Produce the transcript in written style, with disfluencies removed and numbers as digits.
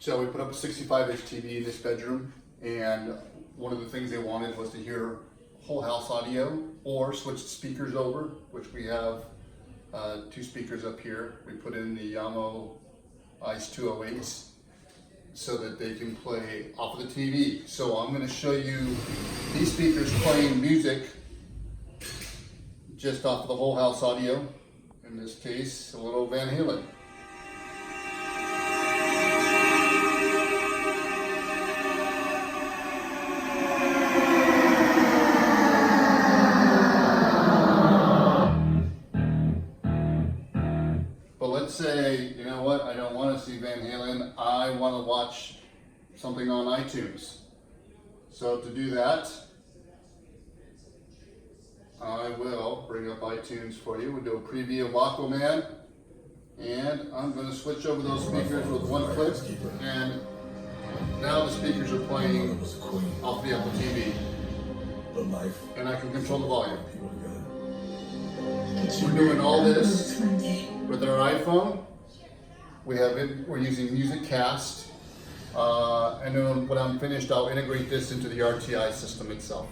So we put up a 65-inch TV in this bedroom, and one of the things they wanted was to hear whole house audio or switch speakers over, which we have 2 speakers up here. We put in the Jamo IC208s so that they can play off of the TV. So I'm going to show you these speakers playing music just off of the whole house audio. In this case, a little Van Halen. But let's say, you know what, I don't want to see Van Halen, I want to watch something on iTunes. So to do that, I will bring up iTunes for you. We'll do a preview of Aquaman, and I'm going to switch over those speakers with one click, and now the speakers are playing off the Apple TV, and I can control the volume. We're doing all this with our iPhone. We're using MusicCast, and then when I'm finished, I'll integrate this into the RTI system itself.